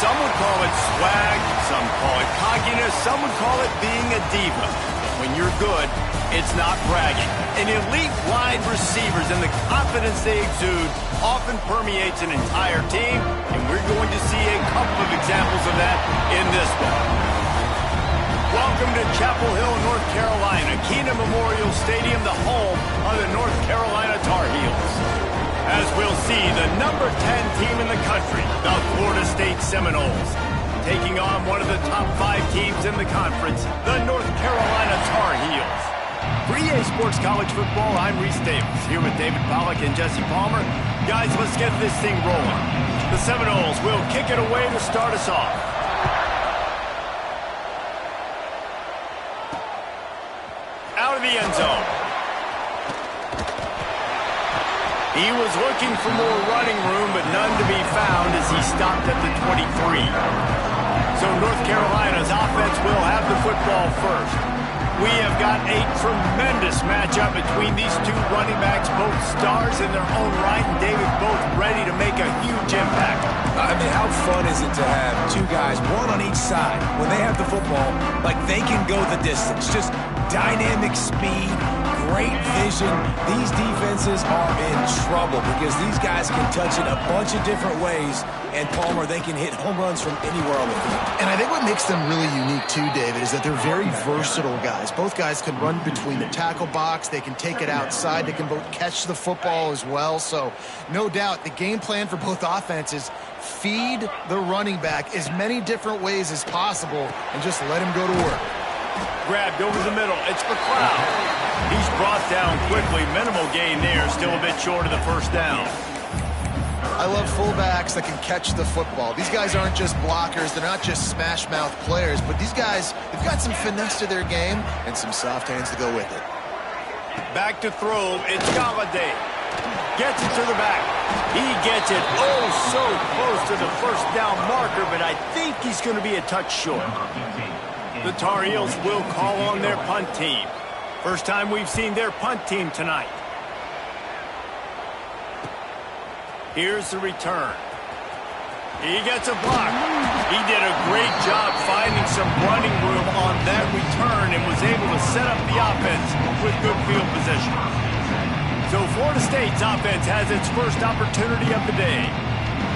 Some would call it swag, some call it cockiness, some would call it being a diva. But when you're good, it's not bragging. An elite wide receivers and the confidence they exude often permeates an entire team, and we're going to see a couple of examples of that in this one. Welcome to Chapel Hill, North Carolina, Kenan Memorial Stadium, the home of the North Carolina Tar Heels. As we'll see, the number 10 team in the country, the Florida State Seminoles, taking on one of the top 5 teams in the conference, the North Carolina Tar Heels. For EA Sports College Football, I'm Reese Davis, here with David Pollack and Jesse Palmer. Guys, let's get this thing rolling. The Seminoles will kick it away to start us off. Out of the end zone. He was looking for more running room, but none to be found as he stopped at the 23. So North Carolina's offense will have the football first. We have got a tremendous matchup between these two running backs, both stars in their own right, and David, both ready to make a huge impact. I mean, how fun is it to have two guys, one on each side, when they have the football, like they can go the distance. Just dynamic speed, great vision. These defenses are in trouble because these guys can touch it a bunch of different ways, and Palmer, they can hit home runs from anywhere on the field. And I think what makes them really unique too, David, is that they're very versatile guys. Both guys can run between the tackle box. They can take it outside. They can both catch the football as well. So no doubt the game plan for both offenses, feed the running back as many different ways as possible and just let him go to work. Grabbed over the middle. It's McLeod. He's brought down quickly. Minimal gain there. Still a bit short of the first down. I love fullbacks that can catch the football. These guys aren't just blockers. They're not just smash-mouth players. But these guys, they've got some finesse to their game and some soft hands to go with it. Back to throw. It's Galladay. Gets it to the back. He gets it oh so close to the first down marker, but I think he's going to be a touch short. The Tar Heels will call on their punt team. First time we've seen their punt team tonight. Here's the return. He gets a block. He did a great job finding some running room on that return and was able to set up the offense with good field position. So Florida State's offense has its first opportunity of the day.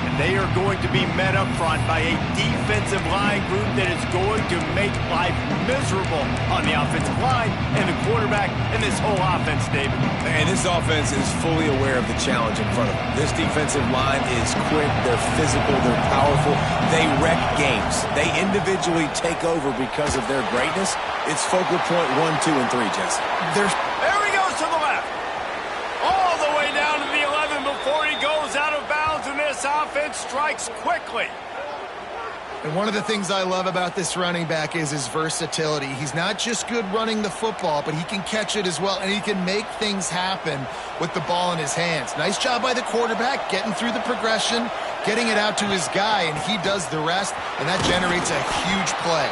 And they are going to be met up front by a defensive line group that is going to make life miserable on the offensive line and the quarterback and this whole offense, David. And this offense is fully aware of the challenge in front of them. This defensive line is quick, they're physical, they're powerful. They wreck games. They individually take over because of their greatness. It's focal point 1, 2, and 3, Jesse. There he goes to the left. All the way down to the 11 before he goes out of bounds, and this offense strikes quickly. And one of the things I love about this running back is his versatility. He's not just good running the football, but he can catch it as well, and he can make things happen with the ball in his hands. Nice job by the quarterback getting through the progression, getting it out to his guy, and he does the rest, and that generates a huge play.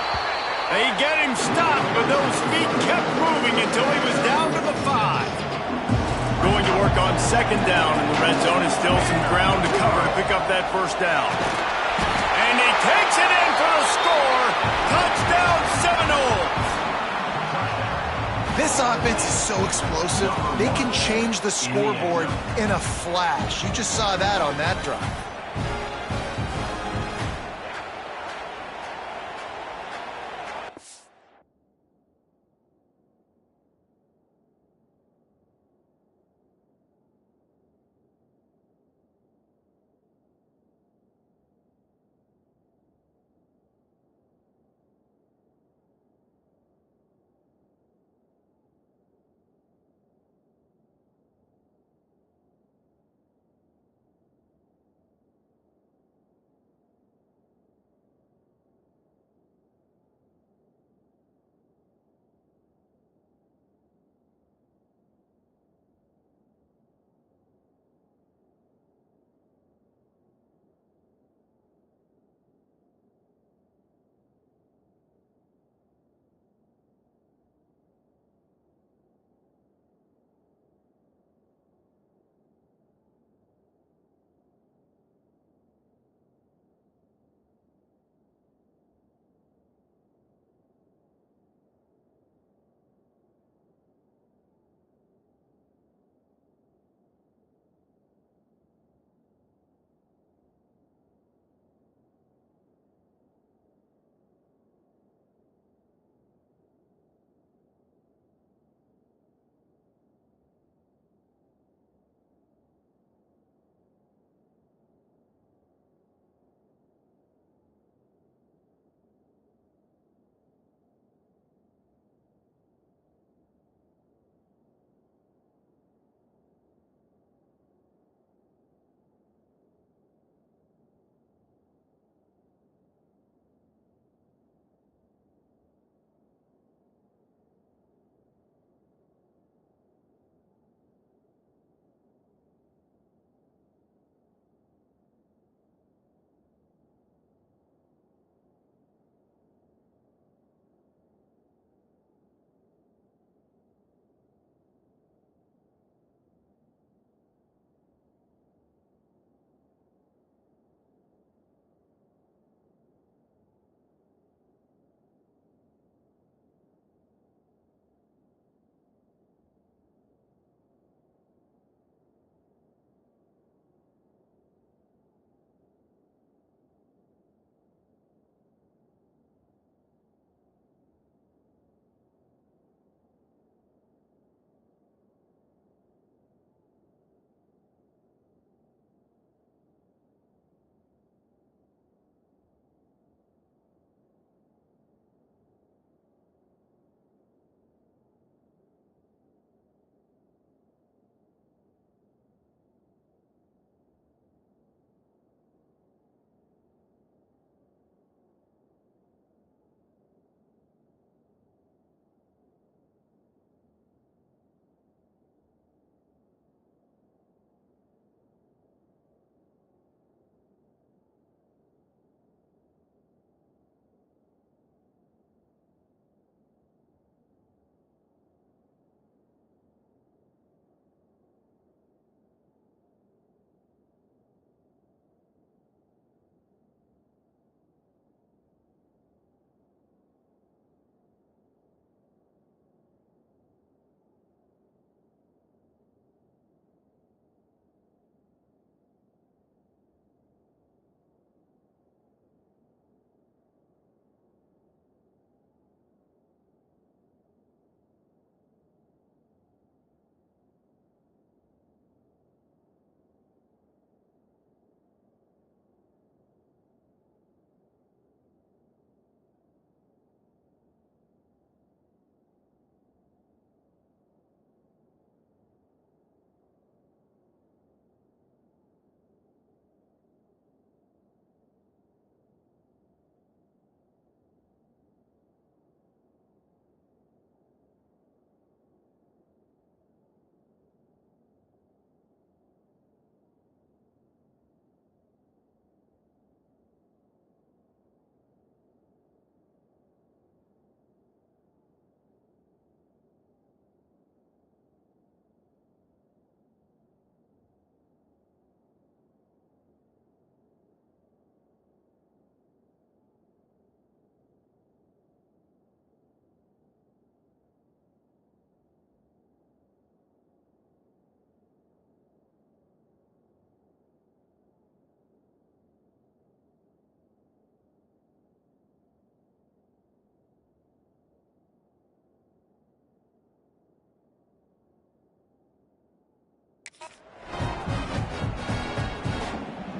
They get him stopped, but those feet kept moving until he was down to the 5. Going to work on second down in the red zone is still some ground to cover to pick up that first down. And he takes it in for the score. Touchdown Seminoles. This offense is so explosive, they can change the scoreboard in a flash. You just saw that on that drive.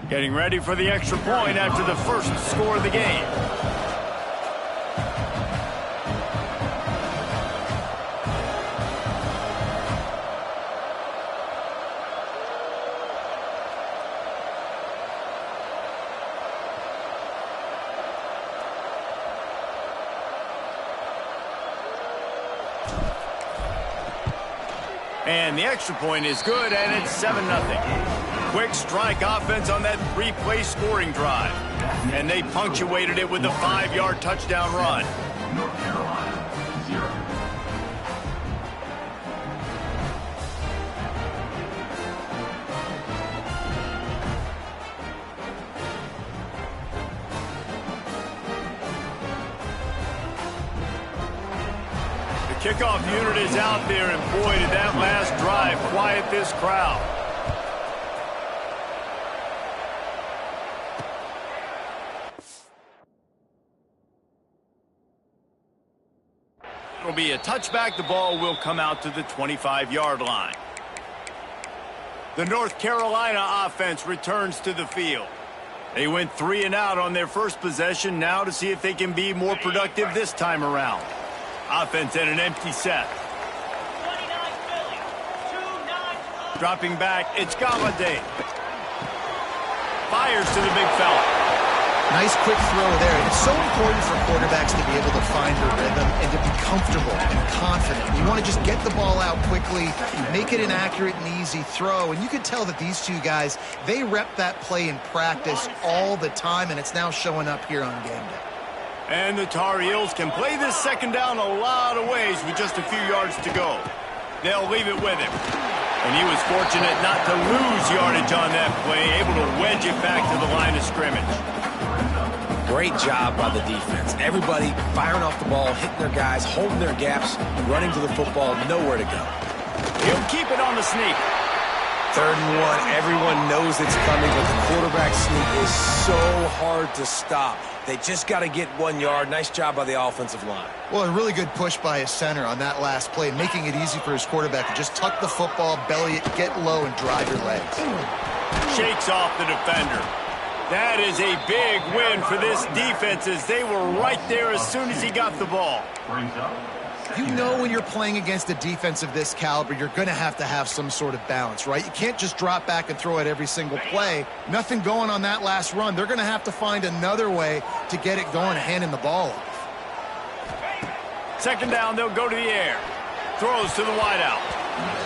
Getting ready for the extra point after the first score of the game. And the extra point is good, and it's 7-0. Quick strike offense on that 3-play scoring drive. And they punctuated it with a 5-yard touchdown run. North Carolina, 0. Kickoff unit is out there, and boy, did that last drive quiet this crowd. It'll be a touchback. The ball will come out to the 25-yard line. The North Carolina offense returns to the field. They went 3 and out on their first possession, now to see if they can be more productive this time around. Offense at an empty set. Dropping back, it's Galladay. Fires to the big fella. Nice quick throw there. It's so important for quarterbacks to be able to find their rhythm and to be comfortable and confident. You want to just get the ball out quickly, make it an accurate and easy throw. And you can tell that these two guys, they rep that play in practice all the time, and it's now showing up here on game day. And the Tar Heels can play this second down a lot of ways with just a few yards to go. They'll leave it with him. And he was fortunate not to lose yardage on that play, able to wedge it back to the line of scrimmage. Great job by the defense. Everybody firing off the ball, hitting their guys, holding their gaps, running to the football, nowhere to go. He'll keep it on the sneak. 3rd and 1. Everyone knows it's coming, but the quarterback sneak is so hard to stop. They just got to get 1 yard. Nice job by the offensive line. Well, a really good push by his center on that last play, making it easy for his quarterback to just tuck the football, belly it, get low, and drive your legs. Shakes off the defender. That is a big win for this defense, as they were right there as soon as he got the ball. You know when you're playing against a defense of this caliber, you're going to have some sort of balance, right? You can't just drop back and throw it every single play. Nothing going on that last run. They're going to have to find another way to get it going, handing the ball off. Second down, they'll go to the air. Throws to the wideout.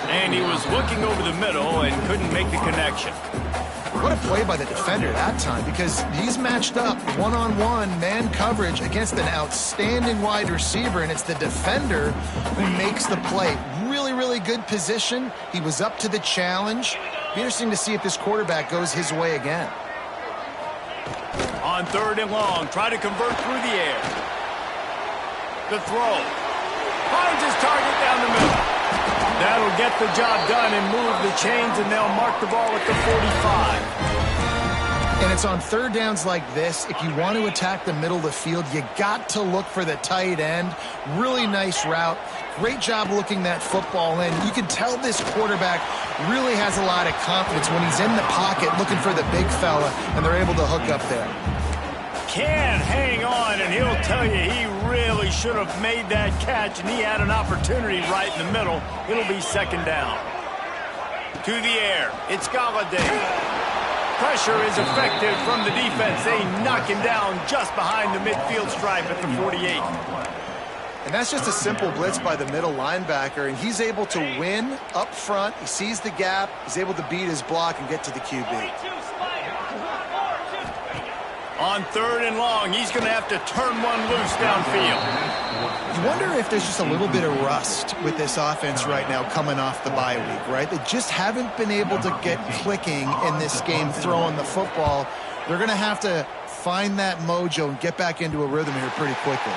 And he was looking over the middle and couldn't make the connection. What a play by the defender that time, because he's matched up one-on-one man coverage against an outstanding wide receiver, and it's the defender who makes the play. Really, really good position. He was up to the challenge. Be interesting to see if this quarterback goes his way again. On 3rd and long, try to convert through the air. The throw. Finds his target down the middle. That'll get the job done and move the chains, and they'll mark the ball at the 45. And it's on 3rd downs like this. If you want to attack the middle of the field, you got to look for the tight end. Really nice route. Great job looking that football in. You can tell this quarterback really has a lot of confidence when he's in the pocket looking for the big fella, and they're able to hook up there. Can hang on, and he'll tell you he really should have made that catch, and he had an opportunity right in the middle. It'll be 2nd down. To the air, it's Galladay. Pressure is effective from the defense. They knock him down just behind the midfield stripe at the 48. And that's just a simple blitz by the middle linebacker, and he's able to win up front. He sees the gap. He's able to beat his block and get to the QB. On 3rd and long, he's going to have to turn one loose downfield. You wonder if there's just a little bit of rust with this offense right now coming off the bye week, right? They just haven't been able to get clicking in this game throwing the football. They're going to have to find that mojo and get back into a rhythm here pretty quickly.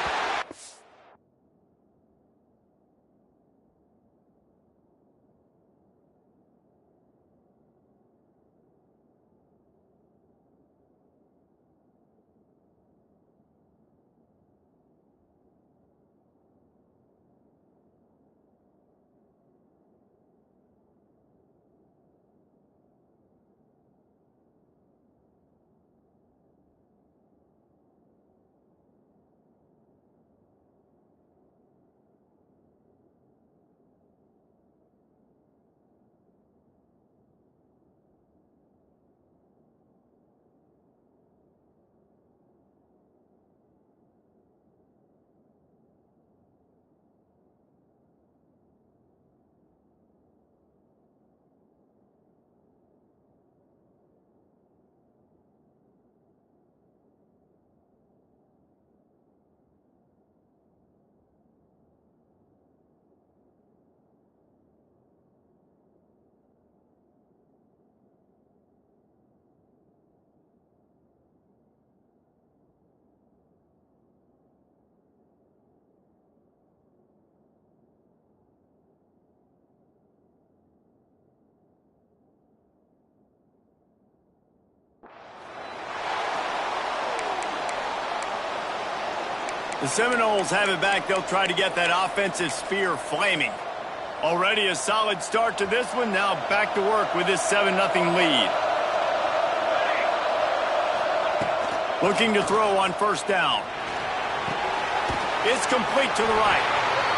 The Seminoles have it back. They'll try to get that offensive spear flaming. Already a solid start to this one. Now back to work with this 7-0 lead. Looking to throw on first down. It's complete to the right.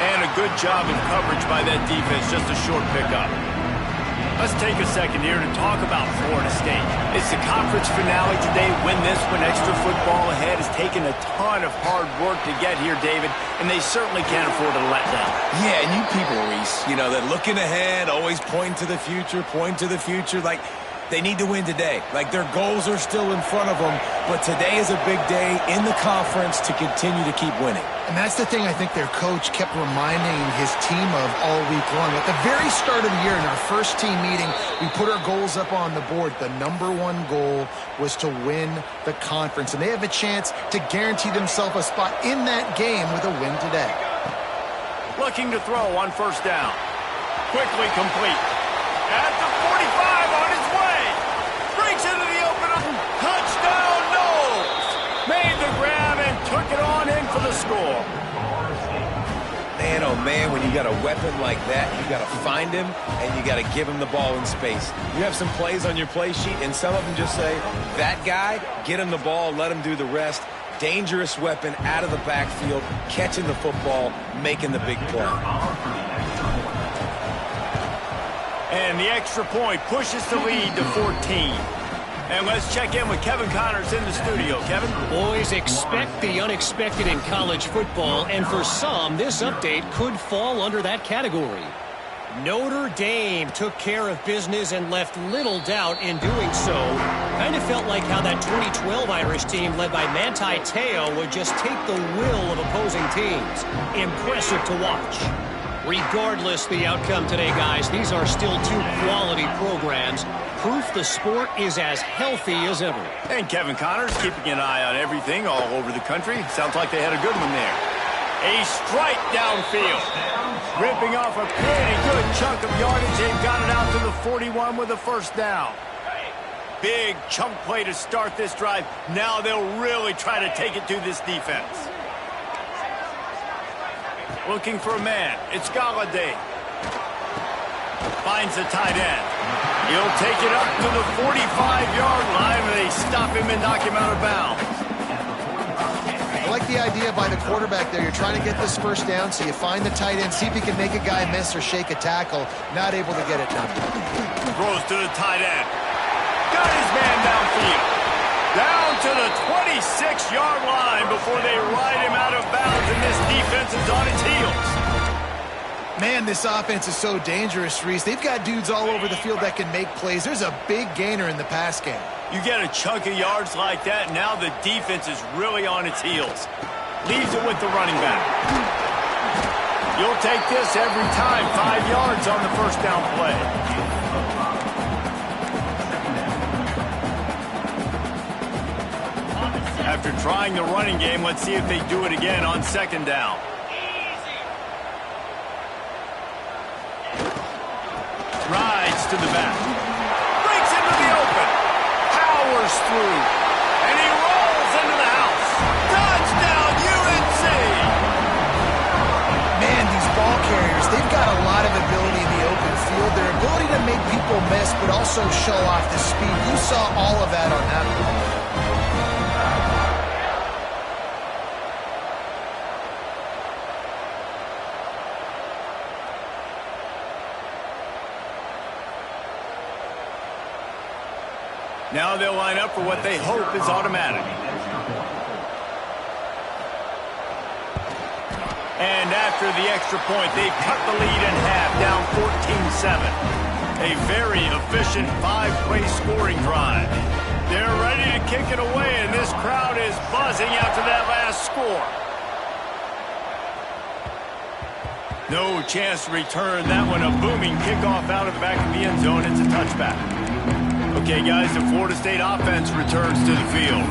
And a good job of coverage by that defense. Just a short pickup. Let's take a second here to talk about Florida State. It's the conference finale today. Win this one. Extra football ahead has taken a ton of hard work to get here, David, and they certainly can't afford to let down. Yeah, and you people, Reese, you know, that looking ahead, always point to the future, like they need to win today. Like their goals are still in front of them, but today is a big day in the conference to continue to keep winning. And that's the thing I think their coach kept reminding his team of all week long. At the very start of the year in our first team meeting, we put our goals up on the board. The #1 goal was to win the conference, and they have a chance to guarantee themselves a spot in that game with a win today. Looking to throw on first down. Quickly complete. At the 45 on his way. Breaks into the open. Touchdown, Noles. Made the grab and took it on in for the score. Man, oh man, when you got a weapon like that, you got to find him and you got to give him the ball in space. You have some plays on your play sheet, and some of them just say, that guy, get him the ball, let him do the rest. Dangerous weapon out of the backfield, catching the football, making the big play. And the extra point pushes the lead to 14. And let's check in with Kevin Connors in the studio. Kevin? Boys, expect the unexpected in college football, and for some, this update could fall under that category. Notre Dame took care of business and left little doubt in doing so. Kind of felt like how that 2012 Irish team led by Manti Te'o would just take the will of opposing teams. Impressive to watch. Regardless the outcome today, guys, these are still two quality programs. Proof the sport is as healthy as ever. And Kevin Connors keeping an eye on everything all over the country. Sounds like they had a good one there. A strike downfield. Ripping off a pretty good chunk of yardage. They've got it out to the 41 with a first down. Big chunk play to start this drive. Now they'll really try to take it to this defense. Looking for a man. It's Galladay. Finds the tight end. He'll take it up to the 45-yard line, and they stop him and knock him out of bounds. I like the idea by the quarterback there. You're trying to get this first down, so you find the tight end, see if he can make a guy miss or shake a tackle. Not able to get it done. Throws to the tight end. Got his man downfield. Down to the 26-yard line before they ride him out of bounds, and this defense is on its heels. Man, this offense is so dangerous, Reese. They've got dudes all over the field that can make plays. There's a big gainer in the pass game. You get a chunk of yards like that, now the defense is really on its heels. Leaves it with the running back. You'll take this every time. 5 yards on the first down play. After trying the running game, let's see if they do it again on second down. Rides to the back. Breaks into the open. Powers through. And he rolls into the house. Touchdown, UNC! Man, these ball carriers, they've got a lot of ability in the open field. Their ability to make people miss, but also show off the speed. You saw all of that on that play. Now they'll line up for what they hope is automatic. And after the extra point, they've cut the lead in half, down 14-7. A very efficient 5-play scoring drive. They're ready to kick it away, and this crowd is buzzing after that last score. No chance to return that one. A booming kickoff out of the back of the end zone. It's a touchback. Okay, guys, the Florida State offense returns to the field.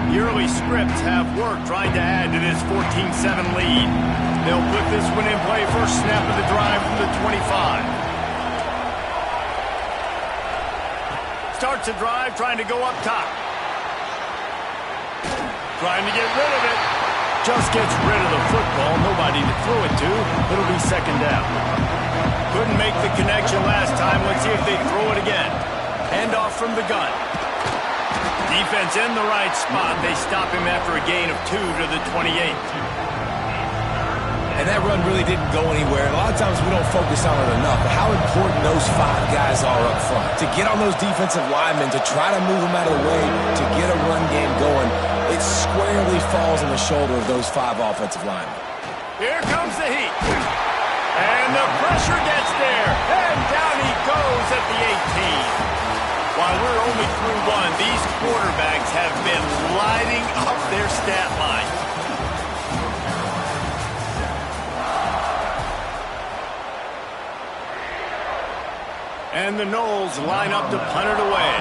The early scripts have worked trying to add to this 14-7 lead. They'll put this one in play first snap of the drive from the 25. Starts a drive trying to go up top. Trying to get rid of it. Just gets rid of the football. Nobody to throw it to. It'll be second down. Couldn't make the connection last time. Let's see if they throw it again. Handoff from the gun. Defense in the right spot. They stop him after a gain of 2 to the 28. And that run really didn't go anywhere. A lot of times we don't focus on it enough, but how important those 5 guys are up front. To get on those defensive linemen, to try to move them out of the way, to get a run game going, it squarely falls on the shoulder of those 5 offensive linemen. Here comes the heat. And the pressure gets there. And down he goes at the 18. While we're only through 1, these quarterbacks have been lighting up their stat line. And the Noles line up to punt it away.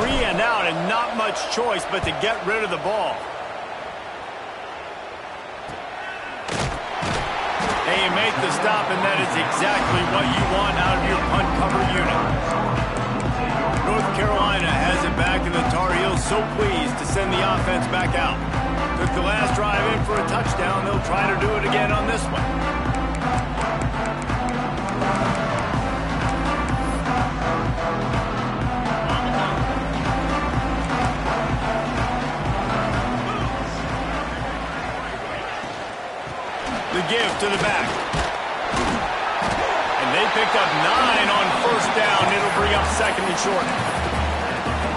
3 and out and not much choice but to get rid of the ball. Hey, you make the stop, and that is exactly what you want out of your punt cover unit. North Carolina has it back, and the Tar Heels so pleased to send the offense back out. Took the last drive in for a touchdown. They'll try to do it again on this one. The give to the back. And they picked up 9 on first down. It'll bring up second and short.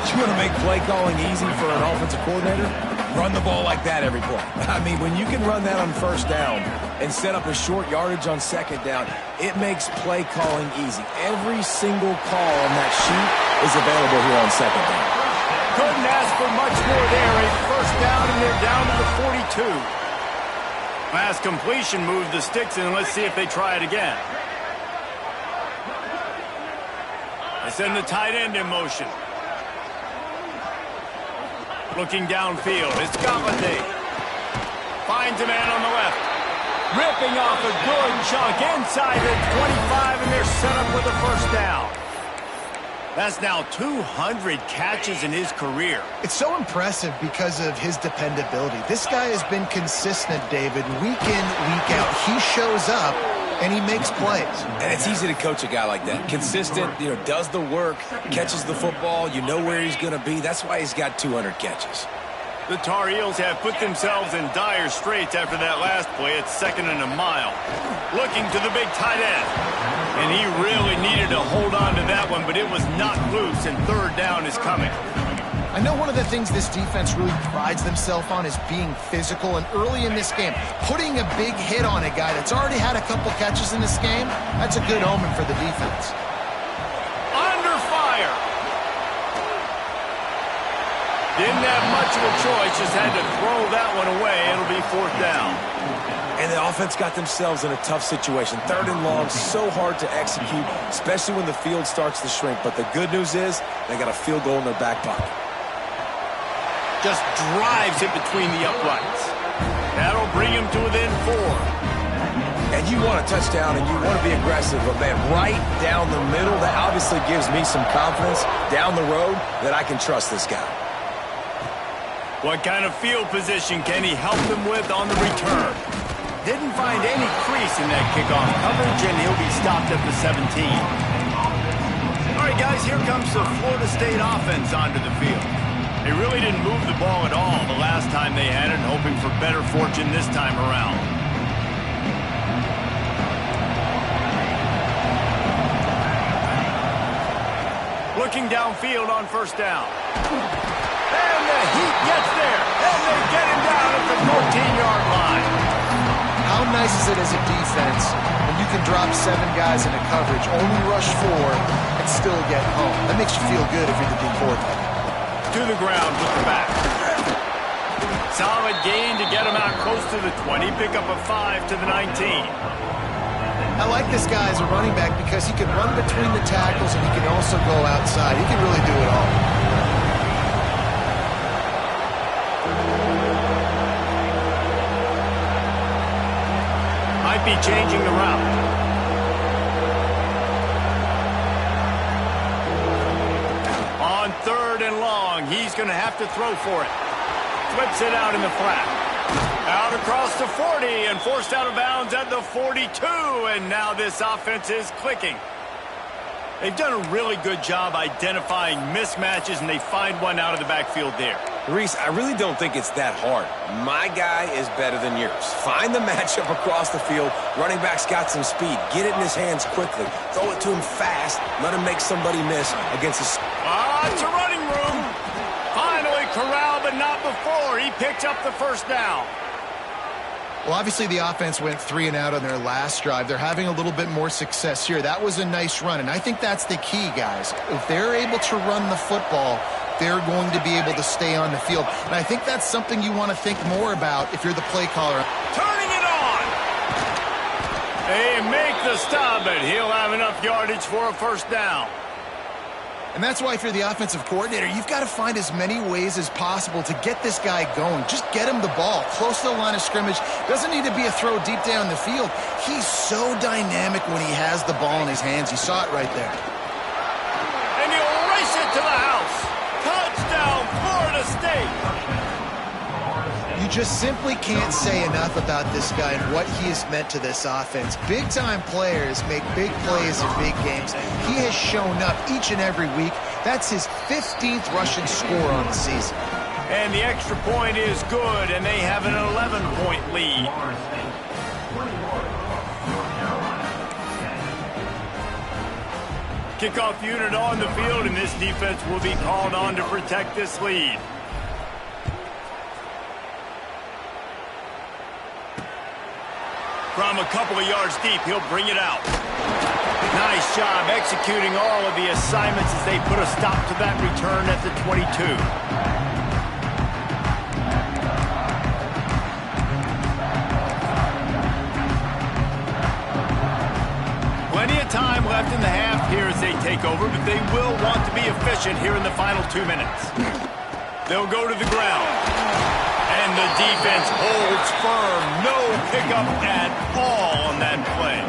You want to make play calling easy for an offensive coordinator? Run the ball like that every play. I mean, when you can run that on first down and set up a short yardage on second down, it makes play calling easy. Every single call on that sheet is available here on second down. Couldn't ask for much more there. A first down, and they're down to the 42. Pass completion moved the sticks in. Let's see if they try it again. They send the tight end in motion. Looking downfield. It's Galladay. Finds a man on the left. Ripping off a good chunk inside the 25, and they're set up with a first down. That's now 200 catches in his career. It's so impressive because of his dependability. This guy has been consistent, David, week in, week out. He shows up, and he makes plays. And it's easy to coach a guy like that. Consistent, does the work, catches the football, you know where he's going to be. That's why he's got 200 catches. The Tar Heels have put themselves in dire straits after that last play. It's second and a mile. Looking to the big tight end. And he really needed to hold on to that one, but it was not loose, and third down is coming. I know one of the things this defense really prides themselves on is being physical, and early in this game, putting a big hit on a guy that's already had a couple catches in this game, that's a good omen for the defense. Under fire. Didn't have much of a choice, just had to throw that one away. It'll be fourth down. And the offense got themselves in a tough situation. Third and long, so hard to execute, especially when the field starts to shrink. But the good news is they got a field goal in their back pocket. Just drives it between the uprights. That'll bring him to within 4. And you want a touchdown and you want to be aggressive, but man, right down the middle, that obviously gives me some confidence down the road that I can trust this guy. What kind of field position can he help them with on the return? Didn't find any crease in that kickoff coverage, and he'll be stopped at the 17. All right, guys, here comes the Florida State offense onto the field. They really didn't move the ball at all the last time they had it, hoping for better fortune this time around. Looking downfield on first down. And the Heat gets there, and they get him down at the 14-yard line. How nice is it as a defense when you can drop 7 guys in a coverage, only rush 4, and still get home? That makes you feel good if you're the D coordinator. To the ground with the back. Solid gain to get him out close to the 20. Pick up a 5 to the 19. I like this guy as a running back because he can run between the tackles and he can also go outside. He can really do it all. Might be changing the route. On third and long, he's going to have to throw for it. Flips it out in the flat. Out across the 40 and forced out of bounds at the 42. And now this offense is clicking. They've done a really good job identifying mismatches, and they find one out of the backfield there. Reese, I really don't think it's that hard. My guy is better than yours. Find the matchup across the field. Running back's got some speed. Get it in his hands quickly. Throw it to him fast. Let him make somebody miss against a... It's a running room. Finally corralled, but not before. He picked up the first down. Well, obviously the offense went 3 and out on their last drive. They're having a little bit more success here. That was a nice run, and I think that's the key, guys. If they're able to run the football, they're going to be able to stay on the field. And I think that's something you want to think more about if you're the play caller. Turning it on. They make the stop, but he'll have enough yardage for a first down. And that's why if you're the offensive coordinator, you've got to find as many ways as possible to get this guy going. Just get him the ball close to the line of scrimmage. Doesn't need to be a throw deep down the field. He's so dynamic when he has the ball in his hands. You saw it right there. And he'll race it to the house. Touchdown, Florida State. You just simply can't say enough about this guy and what he has meant to this offense. Big-time players make big plays in big games. He has shown up each and every week. That's his 15th rushing score on the season. And the extra point is good, and they have an 11-point lead. Kickoff unit on the field, and this defense will be called on to protect this lead. From a couple of yards deep, he'll bring it out. Nice job executing all of the assignments as they put a stop to that return at the 22. Plenty of time left in the half here as they take over, but they will want to be efficient here in the final 2 minutes. They'll go to the ground. And the defense holds firm. No pickup at all on that play.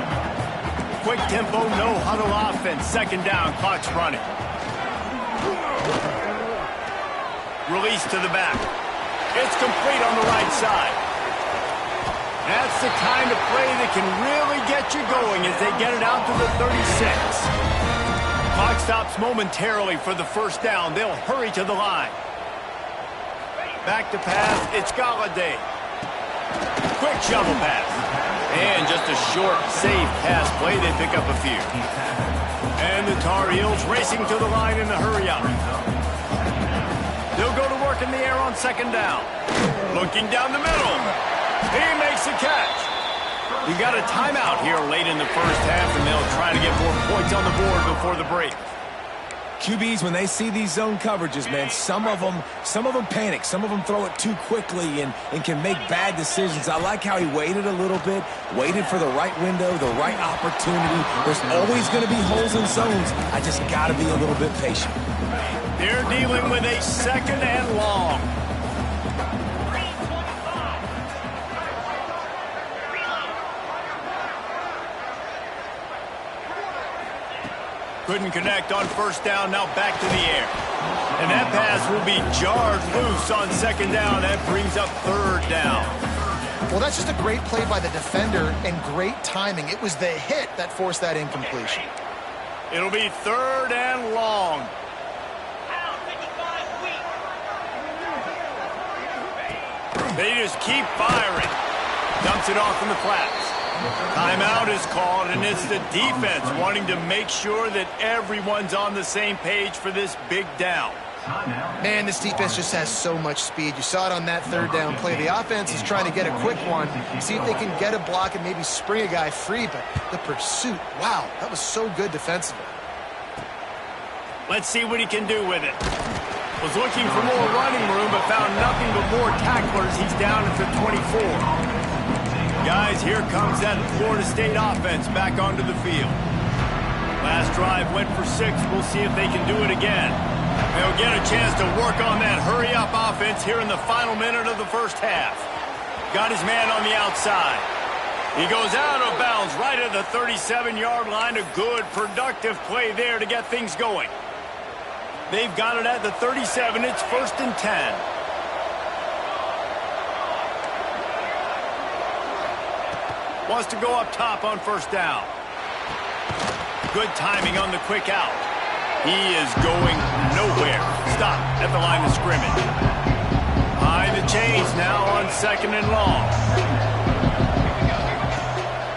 Quick tempo, no huddle offense. Second down, clock's running. Release to the back. It's complete on the right side. That's the kind of play that can really get you going as they get it out to the 36. Clock stops momentarily for the first down. They'll hurry to the line. Back to pass, it's Galladay. Quick shovel pass. And just a short, safe pass play. They pick up a few. And the Tar Heels racing to the line in the hurry-up. They'll go to work in the air on second down. Looking down the middle. He makes the catch. You got a timeout here late in the first half, and they'll try to get more points on the board before the break. QBs, when they see these zone coverages, man, some of them panic. Some of them throw it too quickly and can make bad decisions. I like how he waited a little bit, waited for the right window, the right opportunity. There's always going to be holes in zones. I just got to be a little bit patient. They're dealing with a second and long. Couldn't connect on first down, now back to the air. And that pass will be jarred loose on second down. That brings up third down. Well, that's just a great play by the defender and great timing. It was the hit that forced that incompletion. It'll be third and long. They just keep firing. Dumps it off in the flats. Timeout is called, and it's the defense wanting to make sure that everyone's on the same page for this big down. Man, this defense just has so much speed. You saw it on that third down play. The offense is trying to get a quick one, see if they can get a block and maybe spring a guy free, but the pursuit, wow, that was so good defensively. Let's see what he can do with it. Was looking for more running room, but found nothing but more tacklers. He's down at the 24. Guys, here comes that Florida State offense back onto the field. Last drive went for 6. We'll see if they can do it again. They'll get a chance to work on that hurry-up offense here in the final minute of the first half. Got his man on the outside. He goes out of bounds right at the 37-yard line. A good, productive play there to get things going. They've got it at the 37. It's 1st and 10. Wants to go up top on first down. Good timing on the quick out. He is going nowhere. Stop at the line of scrimmage. Behind the chains now on 2nd and long.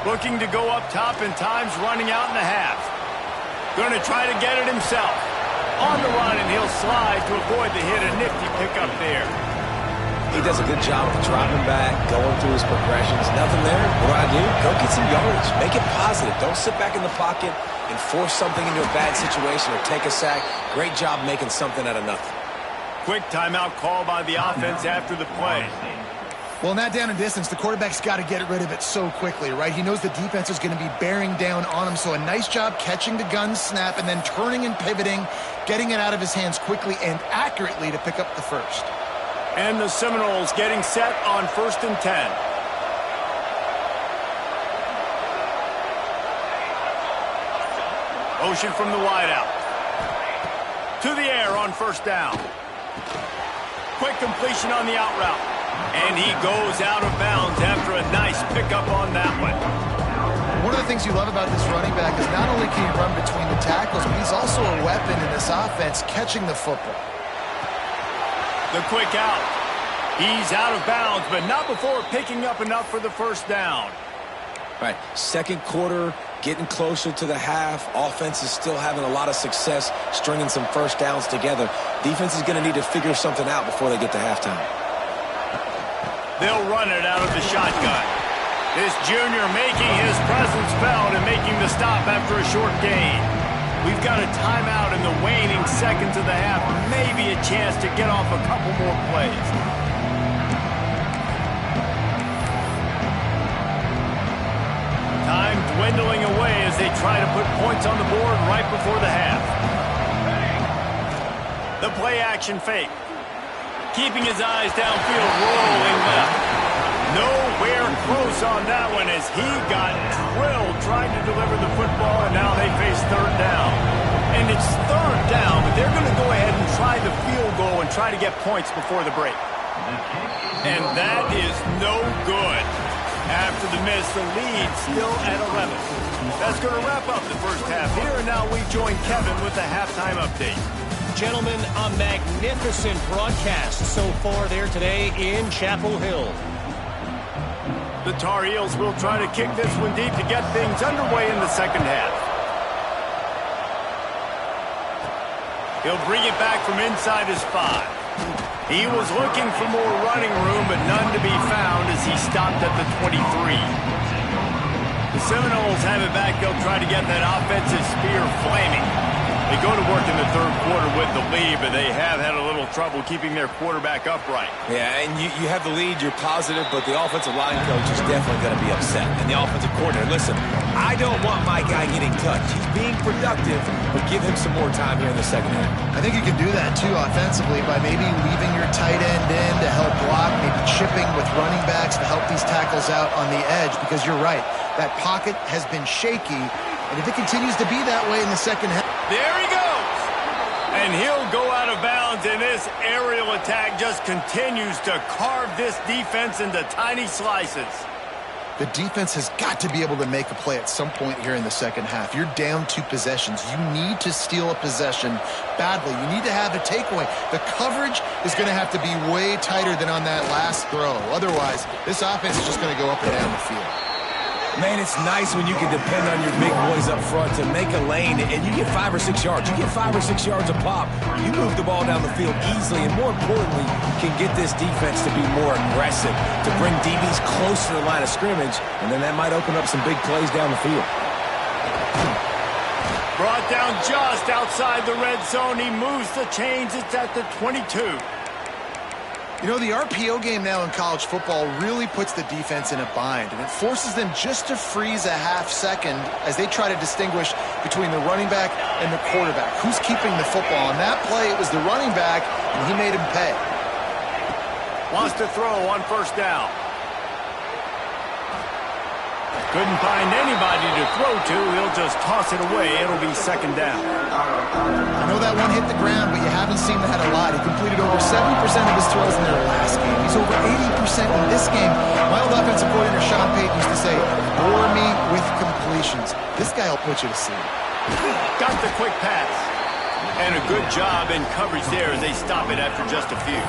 Looking to go up top, and time's running out in the half. Going to try to get it himself. On the run, and he'll slide to avoid the hit. A nifty pickup there. He does a good job of dropping back, going through his progressions. Nothing there. What do? Go get some yardage. Make it positive. Don't sit back in the pocket and force something into a bad situation or take a sack. Great job making something out of nothing. Quick timeout call by the offense after the play. Well, in that down and distance, the quarterback's got to get rid of it so quickly, right? He knows the defense is going to be bearing down on him, so a nice job catching the gun snap and then turning and pivoting, getting it out of his hands quickly and accurately to pick up the first. And the Seminoles getting set on 1st and 10. Motion from the wideout. To the air on first down. Quick completion on the out route. And he goes out of bounds after a nice pickup on that one. One of the things you love about this running back is not only can he run between the tackles, but he's also a weapon in this offense catching the football. The quick out. He's out of bounds, but not before picking up enough for the first down. Right, second quarter, getting closer to the half. Offense is still having a lot of success stringing some first downs together. Defense is going to need to figure something out before they get to halftime. They'll run it out of the shotgun. This junior making his presence felt and making the stop after a short gain. We've got a timeout in the waning seconds of the half. Maybe a chance to get off a couple more plays. Time dwindling away as they try to put points on the board right before the half. The play action fake. Keeping his eyes downfield, rolling left. Nowhere close on that one as he got drilled trying to deliver the football, and now they face third down. And it's third down, but they're going to go ahead and try the field goal and try to get points before the break. And that is no good. After the miss, the lead still at 11. That's going to wrap up the first half here, and now we join Kevin with the halftime update. Gentlemen, a magnificent broadcast so far there today in Chapel Hill. The Tar Heels will try to kick this one deep to get things underway in the second half. He'll bring it back from inside his 5. He was looking for more running room, but none to be found as he stopped at the 23. The Seminoles have it back. They'll try to get that offensive spear flaming. They go to work in the third quarter with the lead, but they have had a little trouble keeping their quarterback upright. Yeah, and you have the lead, you're positive, but the offensive line coach is definitely going to be upset. And the offensive coordinator, listen, I don't want my guy getting touched. He's being productive, but give him some more time here in the second half. I think you can do that, too, offensively, by maybe leaving your tight end in to help block, maybe chipping with running backs to help these tackles out on the edge, because you're right, that pocket has been shaky, and if it continues to be that way in the second half. There he goes! And he'll go out of bounds, and this aerial attack just continues to carve this defense into tiny slices. The defense has got to be able to make a play at some point here in the second half. You're down 2 possessions. You need to steal a possession badly. You need to have a takeaway. The coverage is going to have to be way tighter than on that last throw. Otherwise, this offense is just going to go up and down the field. Man, it's nice when you can depend on your big boys up front to make a lane, and you get 5 or 6 yards. You get 5 or 6 yards a pop. You move the ball down the field easily, and more importantly, can get this defense to be more aggressive, to bring DBs close to the line of scrimmage, and then that might open up some big plays down the field. Brought down just outside the red zone. He moves the chains. It's at the 22. You know, the RPO game now in college football really puts the defense in a bind, and it forces them just to freeze a half second as they try to distinguish between the running back and the quarterback. Who's keeping the football? On that play, it was the running back, and he made him pay. Wants to throw on first down. Couldn't find anybody to throw to. He'll just toss it away. It'll be second down. I know that one hit the ground, but you haven't seen that a lot. He completed over 70% of his throws in their last game. He's over 80% in this game. My old offensive coordinator, Sean Payton, used to say, bore me with completions. This guy will put you to sleep. Got the quick pass. And a good job in coverage there as they stop it after just a few.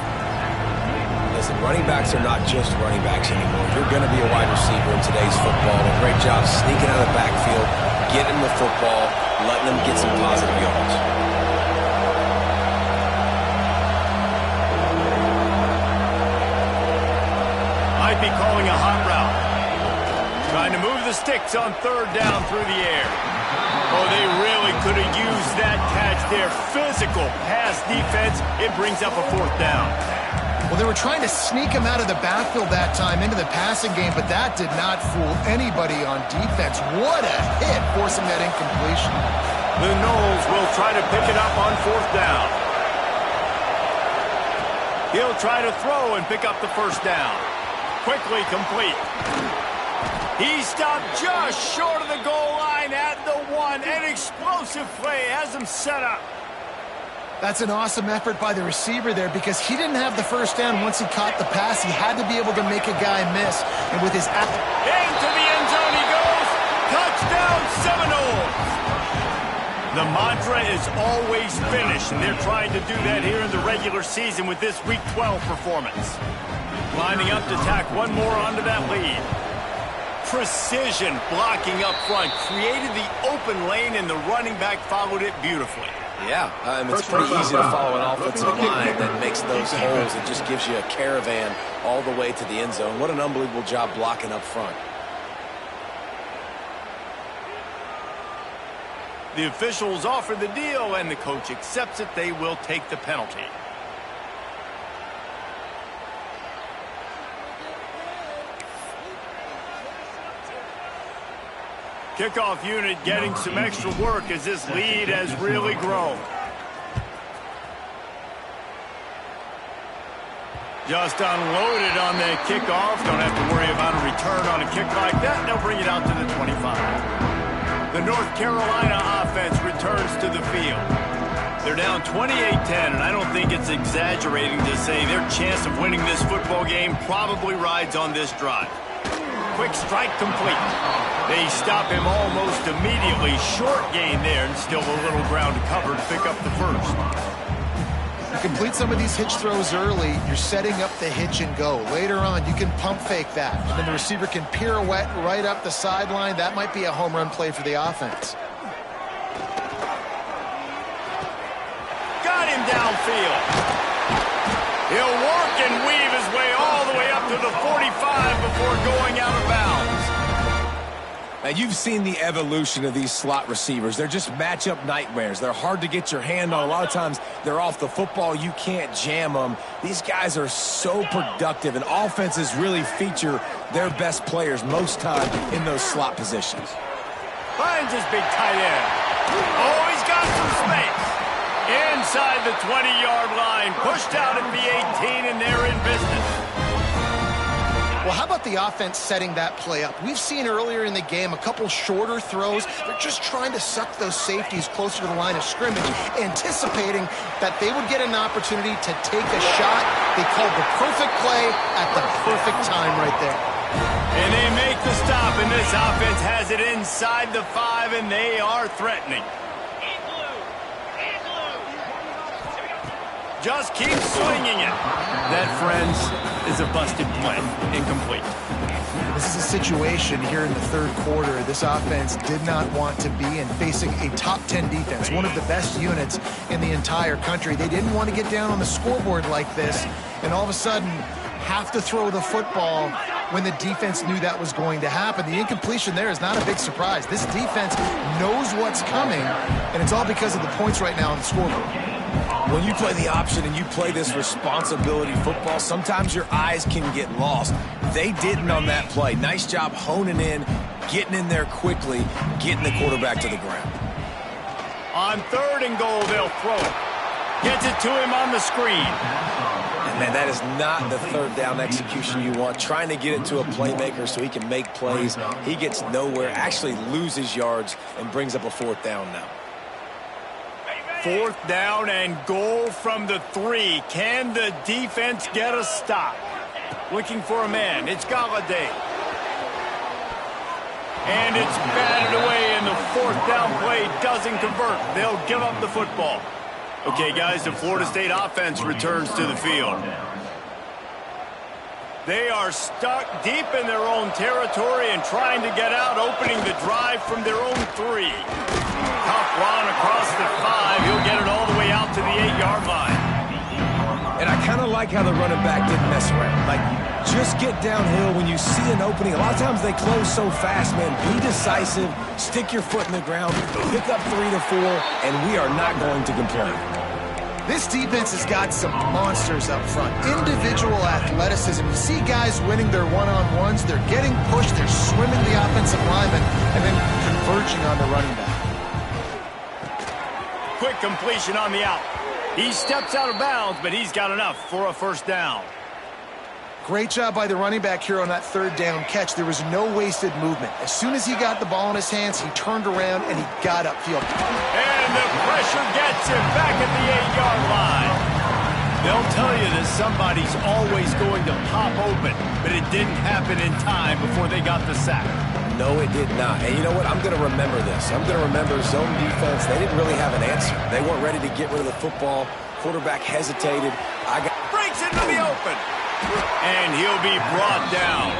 Listen, running backs are not just running backs anymore. You're going to be a wide receiver in today's football. A great job sneaking out of the backfield, getting the football, letting them get some positive yards. Might be calling a hot route. Trying to move the sticks on third down through the air. Oh, they really could have used that catch there. Physical pass defense. It brings up a fourth down. Well, they were trying to sneak him out of the backfield that time into the passing game, but that did not fool anybody on defense. What a hit, forcing that incompletion. The Noles will try to pick it up on fourth down. He'll try to throw and pick up the first down. Quickly complete. He stopped just short of the goal line at the 1. An explosive play has him set up. That's an awesome effort by the receiver there because he didn't have the first down once he caught the pass. He had to be able to make a guy miss. And with his... Into the end zone he goes. Touchdown Seminoles. The mantra is always finish, and they're trying to do that here in the regular season with this Week 12 performance. Lining up to tack one more onto that lead. Precision blocking up front. Created the open lane, and the running back followed it beautifully. Yeah, it's pretty easy to follow an offensive line that makes those holes and just gives you a caravan all the way to the end zone. What an unbelievable job blocking up front. The officials offer the deal, and the coach accepts it. They will take the penalty. Kickoff unit getting some extra work as this lead has really grown. Just unloaded on the kickoff. Don't have to worry about a return on a kick like that. They'll bring it out to the 25. The North Carolina offense returns to the field. They're down 28-10, and I don't think it's exaggerating to say their chance of winning this football game probably rides on this drive. Quick strike complete. They stop him almost immediately. Short gain there, and still a little ground to cover to pick up the first. You complete some of these hitch throws early, you're setting up the hitch and go. Later on, you can pump fake that. And then the receiver can pirouette right up the sideline. That might be a home run play for the offense. Got him downfield. He'll work and weave his way all the way up to the 45 before going out of bounds. Now, you've seen the evolution of these slot receivers. They're just matchup nightmares. They're hard to get your hand on. A lot of times, they're off the football. You can't jam them. These guys are so productive, and offenses really feature their best players most time in those slot positions. Finds his big tight end. Oh, he's got some space. Inside the 20-yard line. Pushed out at the 18, and they're in business. Well, how about the offense setting that play up? We've seen earlier in the game a couple shorter throws. They're just trying to suck those safeties closer to the line of scrimmage, anticipating that they would get an opportunity to take a shot. They called the perfect play at the perfect time right there. And they make the stop, and this offense has it inside the 5, and they are threatening. Just keep swinging it. That, friends, is a busted play. Incomplete. This is a situation here in the third quarter. This offense did not want to be in, facing a top 10 defense, one of the best units in the entire country. They didn't want to get down on the scoreboard like this, and all of a sudden have to throw the football when the defense knew that was going to happen. The incompletion there is not a big surprise. This defense knows what's coming, and it's all because of the points right now on the scoreboard. When you play the option and you play this responsibility football, sometimes your eyes can get lost. They didn't on that play. Nice job honing in, getting in there quickly, getting the quarterback to the ground. On 3rd and goal, they'll throw it. Gets it to him on the screen. And man, that is not the third down execution you want. Trying to get it to a playmaker so he can make plays. He gets nowhere, actually loses yards, and brings up a 4th down now. 4th down and goal from the 3. Can the defense get a stop? Looking for a man. It's Galladay. And it's batted away, and the fourth down play doesn't convert. They'll give up the football. Okay, guys, the Florida State offense returns to the field. They are stuck deep in their own territory and trying to get out, opening the drive from their own 3. Tough run across the 5. He'll get it all the way out to the 8-yard line. And I kind of like how the running back didn't mess around. Like, just get downhill when you see an opening. A lot of times they close so fast, man. Be decisive, stick your foot in the ground, pick up 3 to 4, and we are not going to complain. This defense has got some monsters up front. Individual athleticism. You see guys winning their one-on-ones. They're getting pushed. They're swimming the offensive lineman and then converging on the running back. Quick completion on the out. He steps out of bounds, but he's got enough for a first down. Great job by the running back here on that third down catch. There was no wasted movement. As soon as he got the ball in his hands, he turned around and he got upfield. And the pressure gets him back at the 8-yard line. They'll tell you that somebody's always going to pop open, but it didn't happen in time before they got the sack. No, it did not. And you know what? I'm going to remember this. I'm going to remember zone defense. They didn't really have an answer. They weren't ready to get rid of the football. Quarterback hesitated. Breaks into the open. And he'll be brought down.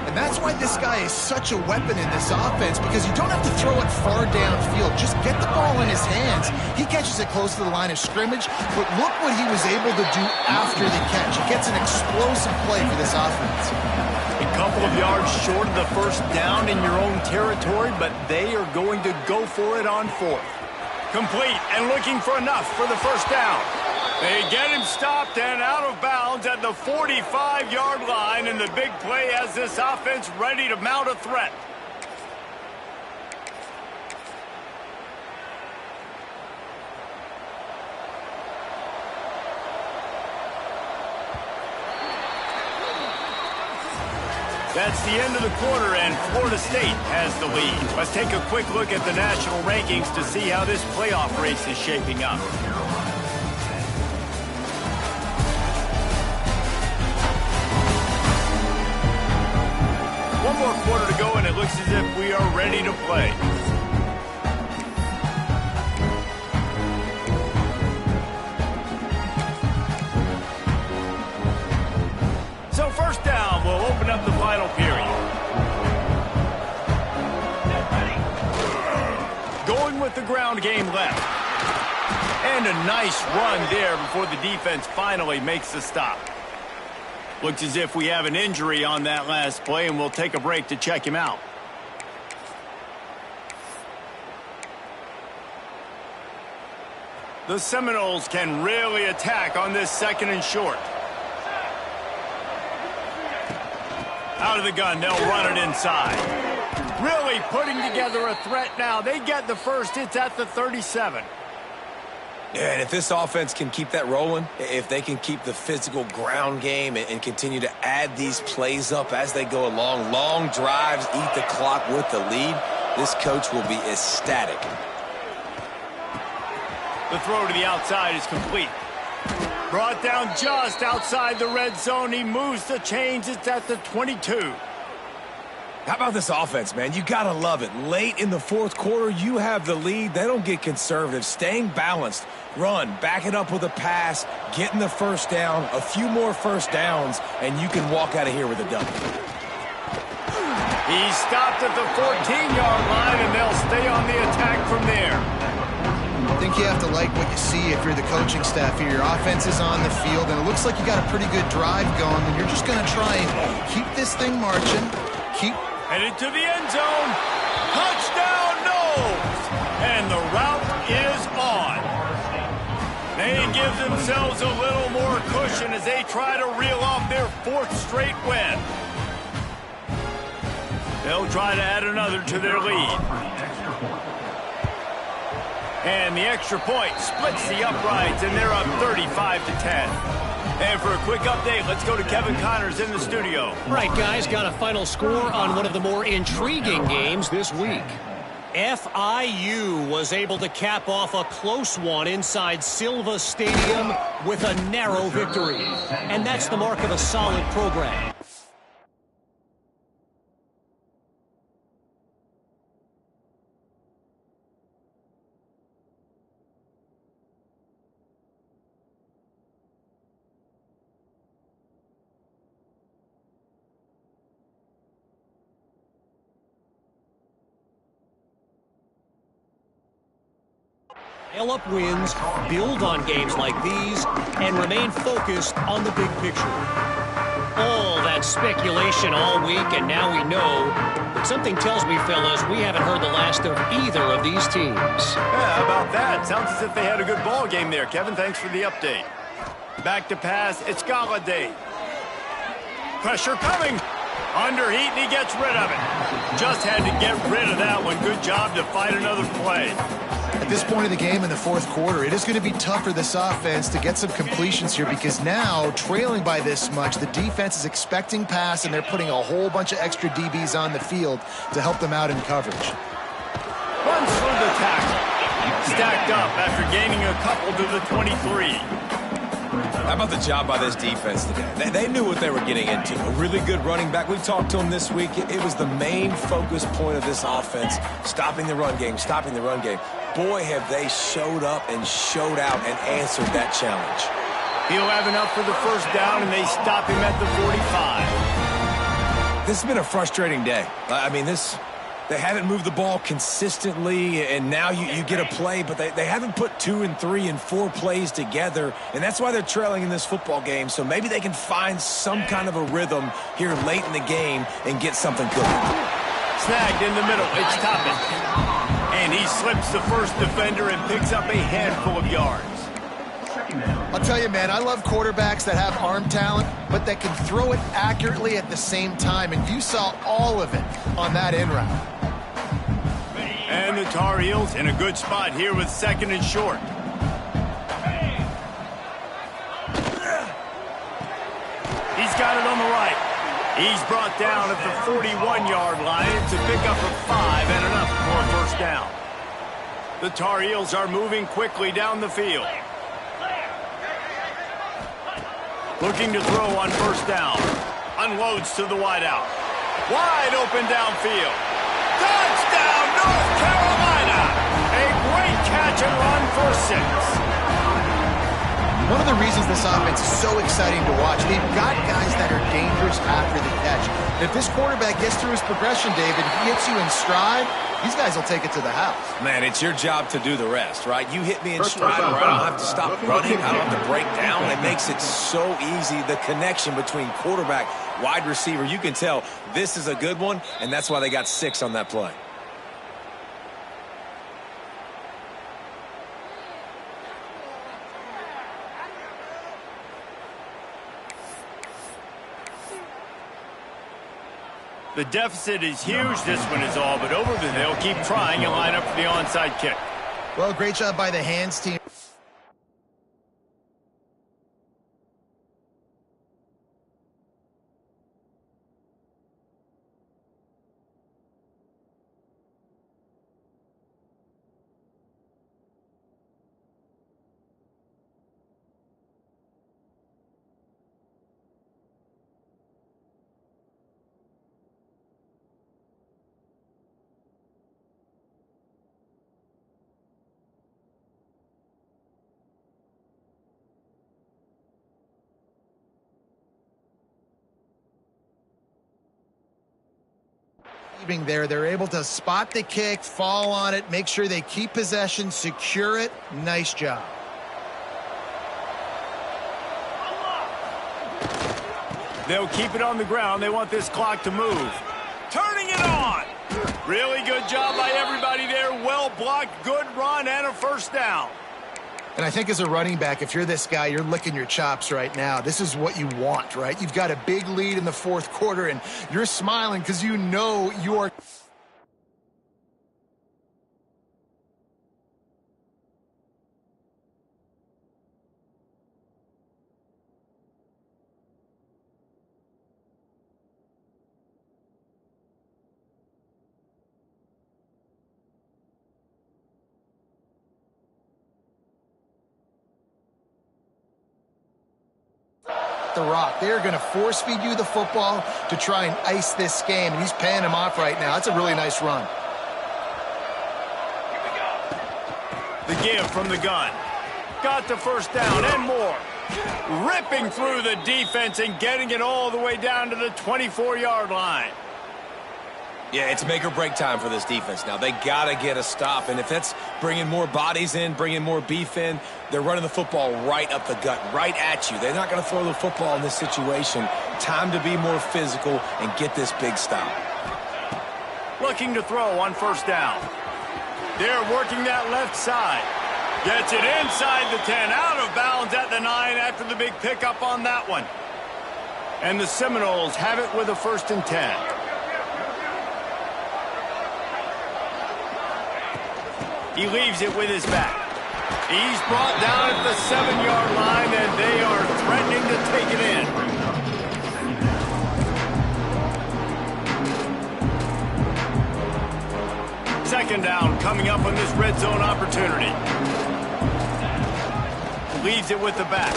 And that's why this guy is such a weapon in this offense, because you don't have to throw it far downfield. Just get the ball in his hands. He catches it close to the line of scrimmage, but look what he was able to do after the catch. He gets an explosive play for this offense. A couple of yards short of the first down in your own territory, but they are going to go for it on 4th. Complete and looking for enough for the first down. They get him stopped and out of bounds at the 45-yard line, and the big play has this offense ready to mount a threat. That's the end of the quarter, and Florida State has the lead. Let's take a quick look at the national rankings to see how this playoff race is shaping up. One more quarter to go, and it looks as if we are ready to play. So first down, we'll open up the final period. Going with the ground game left. And a nice run there before the defense finally makes the stop. Looks as if we have an injury on that last play, and we'll take a break to check him out. The Seminoles can really attack on this 2nd and short. Out of the gun, they'll run it inside. Really putting together a threat now. They get the first. It's at the 37. Yeah, and if this offense can keep that rolling, if they can keep the physical ground game and continue to add these plays up as they go along, long drives, eat the clock with the lead, this coach will be ecstatic. The throw to the outside is complete. Brought down just outside the red zone. He moves the chains. It's at the 22. How about this offense, man? You got to love it. Late in the 4th quarter, you have the lead. They don't get conservative. Staying balanced. Run, back it up with a pass, getting the first down, a few more first downs, and you can walk out of here with a W. He stopped at the 14-yard line, and they'll stay on the attack from there. I think you have to like what you see if you're the coaching staff here. Your offense is on the field, and it looks like you got a pretty good drive going, and you're just going to try and keep this thing marching. Headed to the end zone. Touchdown, Noles! And the route is on. They give themselves a little more cushion as they try to reel off their 4th straight win. They'll try to add another to their lead. And the extra point splits the uprights, and they're up 35-10. And for a quick update, let's go to Kevin Connors in the studio. Right, guys, got a final score on one of the more intriguing games this week. FIU was able to cap off a close one inside Silva Stadium with a narrow victory. And that's the mark of a solid program. Pile up wins, build on games like these, and remain focused on the big picture. All that speculation all week, and now we know. But something tells me, fellas, we haven't heard the last of either of these teams. Yeah, how about that? Sounds as if they had a good ball game there. Kevin, thanks for the update. Back to pass, it's Galladay. Pressure coming. Under heat, and he gets rid of it. Just had to get rid of that one. Good job to fight another play. At this point of the game in the fourth quarter, it is going to be tough for this offense to get some completions here because now, trailing by this much, the defense is expecting pass, and they're putting a whole bunch of extra DBs on the field to help them out in coverage. Runs through the tackle. Stacked up after gaining a couple to the 23. How about the job by this defense today? They knew what they were getting into. A really good running back. We talked to him this week. It was the main focus point of this offense, stopping the run game, stopping the run game. Boy, have they showed up and showed out and answered that challenge. He'll have enough for the first down, and they stop him at the 45. This has been a frustrating day. I mean, they haven't moved the ball consistently, and now you get a play, but they haven't put 2 and 3 and 4 plays together, and that's why they're trailing in this football game. So maybe they can find some kind of a rhythm here late in the game and get something cooking. Snagged in the middle. It's Toppin. And he slips the first defender and picks up a handful of yards. I'll tell you, man, I love quarterbacks that have arm talent, but that can throw it accurately at the same time, and you saw all of it on that in route. And the Tar Heels in a good spot here with second and short. He's got it on the right. He's brought down at the 41-yard line to pick up a 5 and enough for a first down. The Tar Heels are moving quickly down the field. Looking to throw on first down. Unloads to the wideout. Wide open downfield. Touchdown, North Carolina! A great catch and run for 6. One of the reasons this offense is so exciting to watch, they've got guys that are dangerous after the catch. If this quarterback gets through his progression, David, he hits you in stride, these guys will take it to the house. Man, it's your job to do the rest, right? You hit me in stride where I don't have to stop running, I don't have to break down. It makes it so easy, the connection between quarterback, wide receiver. You can tell this is a good one, and that's why they got 6 on that play. The deficit is huge. This one is all but over. They'll keep trying and line up for the onside kick. Well, great job by the hands team. There, they're able to spot the kick, fall on it, make sure they keep possession, secure it. Nice job. They'll keep it on the ground. They want this clock to move. Turning it on. Really good job by everybody there. Well blocked, good run, and a first down. And I think as a running back, if you're this guy, you're licking your chops right now. This is what you want, right? You've got a big lead in the fourth quarter, and you're smiling because you know you are... the rock. They are going to force feed you the football to try and ice this game, and he's paying him off right now. That's a really nice run. The give from the gun. Got the first down and more. Ripping through the defense and getting it all the way down to the 24-yard line. Yeah, it's make or break time for this defense now. They got to get a stop, and if that's bringing more bodies in, bringing more beef in, they're running the football right up the gut, right at you. They're not going to throw the football in this situation. Time to be more physical and get this big stop. Looking to throw on first down. They're working that left side. Gets it inside the 10, out of bounds at the 9 after the big pickup on that one. And the Seminoles have it with a 1st and 10. He leaves it with his back. He's brought down at the 7-yard line, and they are threatening to take it in. Second down coming up on this red zone opportunity. Leaves it with the back.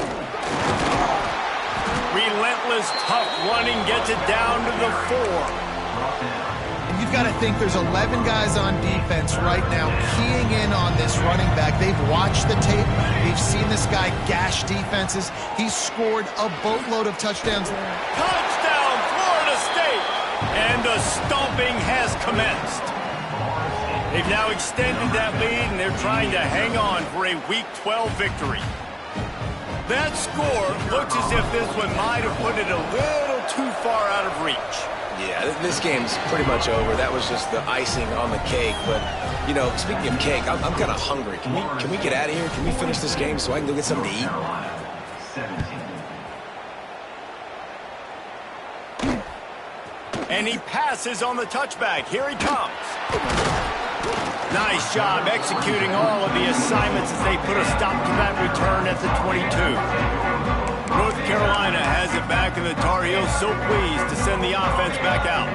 Relentless, tough running, gets it down to the 4. You've got to think there's 11 guys on defense right now keying in on this running back. They've watched the tape. They've seen this guy gash defenses. He's scored a boatload of touchdowns. Touchdown, Florida State! And the stomping has commenced. They've now extended that lead, and they're trying to hang on for a Week 12 victory. That score looks as if this one might have put it a little too far out of reach. Yeah, this game's pretty much over. That was just the icing on the cake. But, you know, speaking of cake, I'm kind of hungry. Can we get out of here? Can we finish this game so I can go get something to eat? And he passes on the touchback. Here he comes. Nice job executing all of the assignments as they put a stop to that return at the 22. North Carolina has it back, and the Tar Heels so pleased to send the offense back out.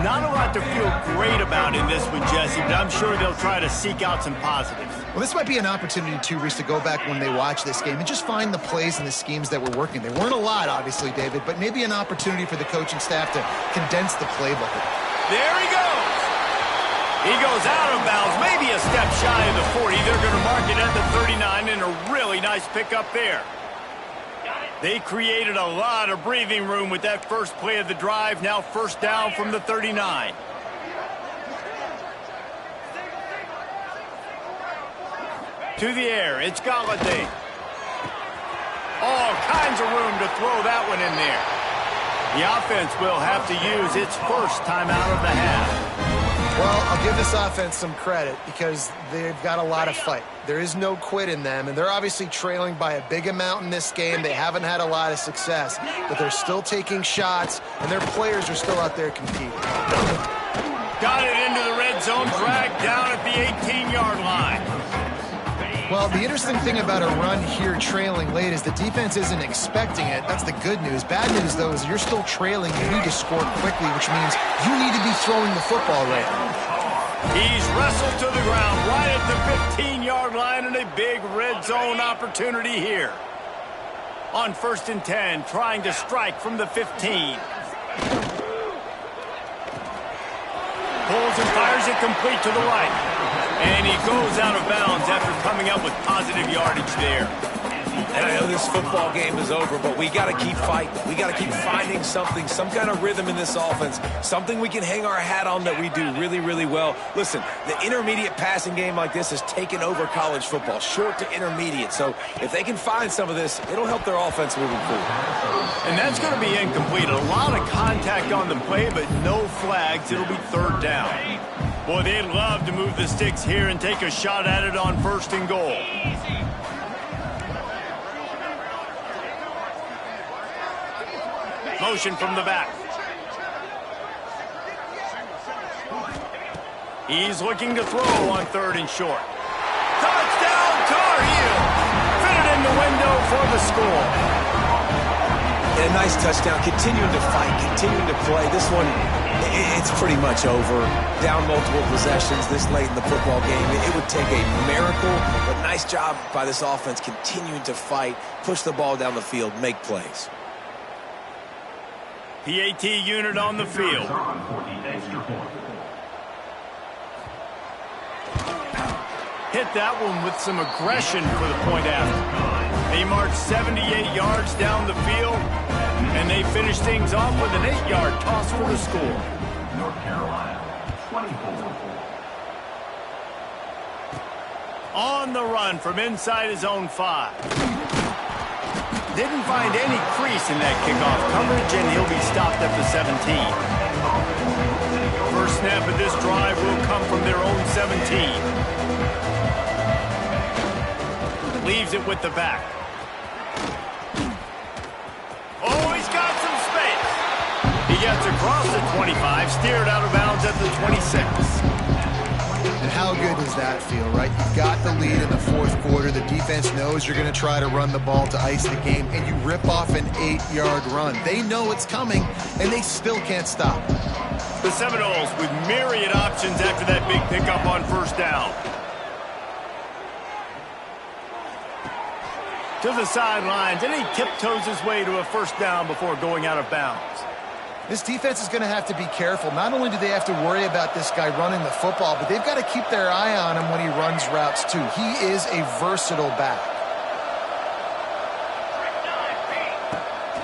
Not a lot to feel great about in this one, Jesse, but I'm sure they'll try to seek out some positives. Well, this might be an opportunity, too, Reese, to go back when they watch this game and just find the plays and the schemes that were working. They weren't a lot, obviously, David, but maybe an opportunity for the coaching staff to condense the playbook. There he goes. He goes out of bounds, maybe a step shy of the 40. They're going to mark it at the 39, and a really nice pickup there. They created a lot of breathing room with that first play of the drive. Now first down from the 39. To the air, it's Galladay. All kinds of room to throw that one in there. The offense will have to use its first time out of the half. Well, I'll give this offense some credit because they've got a lot of fight. There is no quit in them, and they're obviously trailing by a big amount in this game. They haven't had a lot of success, but they're still taking shots, and their players are still out there competing. Got it into the red zone, dragged down at the 18-yard line. Well, the interesting thing about a run here trailing late is the defense isn't expecting it. That's the good news. Bad news, though, is you're still trailing. You need to score quickly, which means you need to be throwing the football right now. He's wrestled to the ground right at the 15-yard line, and a big red zone opportunity here. On 1st and 10, trying to strike from the 15. Pulls and fires it complete to the right. And he goes out of bounds after coming up with positive yardage there. And I know this football game is over, but we got to keep fighting. We got to keep finding something, some kind of rhythm in this offense, something we can hang our hat on that we do really, really well. Listen, the intermediate passing game like this has taken over college football, short to intermediate. So if they can find some of this, it'll help their offense moving forward. And that's going to be incomplete. A lot of contact on the play, but no flags. It'll be 3rd down. Boy, they'd love to move the sticks here and take a shot at it on 1st and goal. Motion from the back. He's looking to throw on 3rd and short. Touchdown, Tar Heel! Fit it in the window for the score. And a nice touchdown, continuing to fight, continuing to play. This one, it's pretty much over. Down multiple possessions this late in the football game. It would take a miracle, but nice job by this offense continuing to fight, push the ball down the field, make plays. PAT unit on the field. Hit that one with some aggression for the point after. They marched 78 yards down the field, and they finished things off with an 8-yard toss for the score. North Carolina, 24. On the run from inside his own 5. Didn't find any crease in that kickoff coverage, and he'll be stopped at the 17. First snap of this drive will come from their own 17. Leaves it with the back. Oh, he's got some space. He gets across the 25, steered out of bounds at the 26. And how good does that feel, right? You've got the lead in the fourth quarter. The defense knows you're going to try to run the ball to ice the game, and you rip off an 8-yard run. They know it's coming, and they still can't stop. The Seminoles with myriad options after that big pickup on first down. To the sidelines, and he tiptoes his way to a first down before going out of bounds. This defense is going to have to be careful. Not only do they have to worry about this guy running the football, but they've got to keep their eye on him when he runs routes too. He is a versatile back.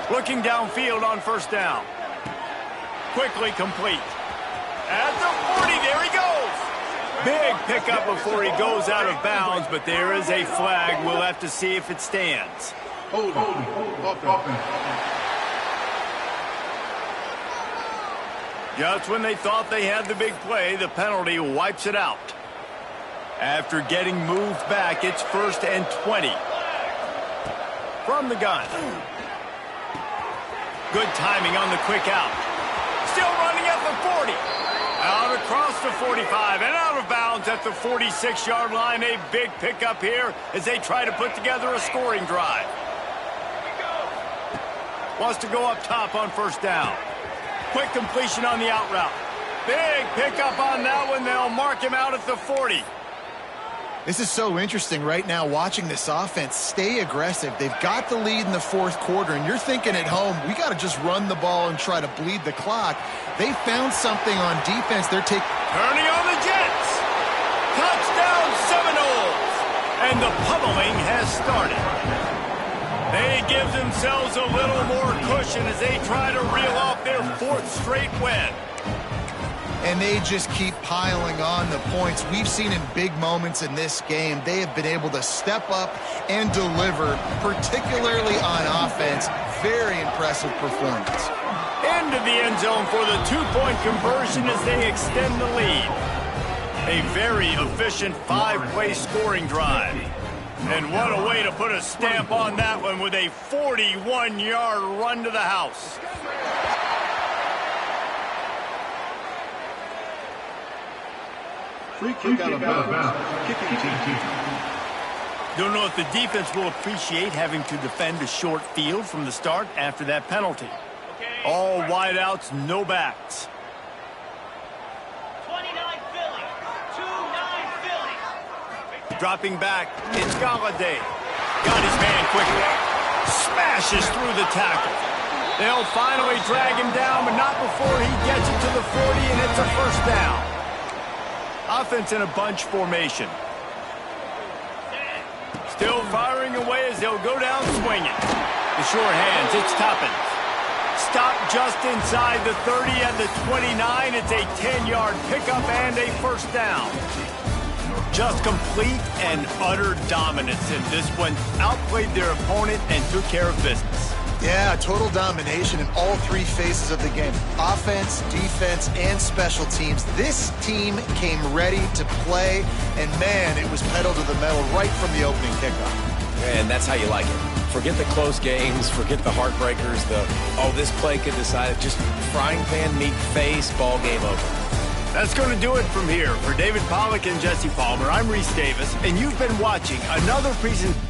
Looking downfield on first down. Quickly complete. At the 40, there he goes. Big pickup before he goes out of bounds, but there is a flag. We'll have to see if it stands. Hold on. Just when they thought they had the big play, the penalty wipes it out. After getting moved back, it's 1st and 20. From the gun. Good timing on the quick out. Still running at the 40. Out across the 45 and out of bounds at the 46-yard line. A big pickup here as they try to put together a scoring drive. Wants to go up top on first down. Quick completion on the out route. Big pickup on that one. They'll mark him out at the 40. This is so interesting right now watching this offense stay aggressive. They've got the lead in the fourth quarter, and you're thinking at home, we got to just run the ball and try to bleed the clock. They found something on defense. They're turning on the Jets. Touchdown Seminoles. And the pummeling has started. They give themselves a little more cushion as they try to reel off their 4th straight win. And they just keep piling on the points. We've seen in big moments in this game, they have been able to step up and deliver, particularly on offense. Very impressive performance. Into the end zone for the 2-point conversion as they extend the lead. A very efficient 5-play scoring drive. And what a way to put a stamp on that one with a 41-yard run to the house. Free kick out of bounds. Kicking team. Don't know if the defense will appreciate having to defend a short field from the start after that penalty. All wideouts, no backs. 29 Philly. 2-9 Philly. Dropping back, it's Galladay. Got his man quickly. Smashes through the tackle. They'll finally drag him down, but not before he gets it to the 40, and it's a first down. Offense in a bunch formation. Still firing away as they'll go down swinging. The short hands, it's Toppins. Stop just inside the 30 and the 29. It's a 10-yard pickup and a first down. Just complete and utter dominance in this one. Outplayed their opponent and took care of business. Yeah, total domination in all 3 phases of the game. Offense, defense, and special teams. This team came ready to play, and man, it was pedal to the metal right from the opening kickoff. And that's how you like it. Forget the close games, forget the heartbreakers, this play could decide it. Just frying pan, meat face, ball game over. That's going to do it from here. For David Pollack and Jesse Palmer, I'm Reese Davis, and you've been watching another presentation.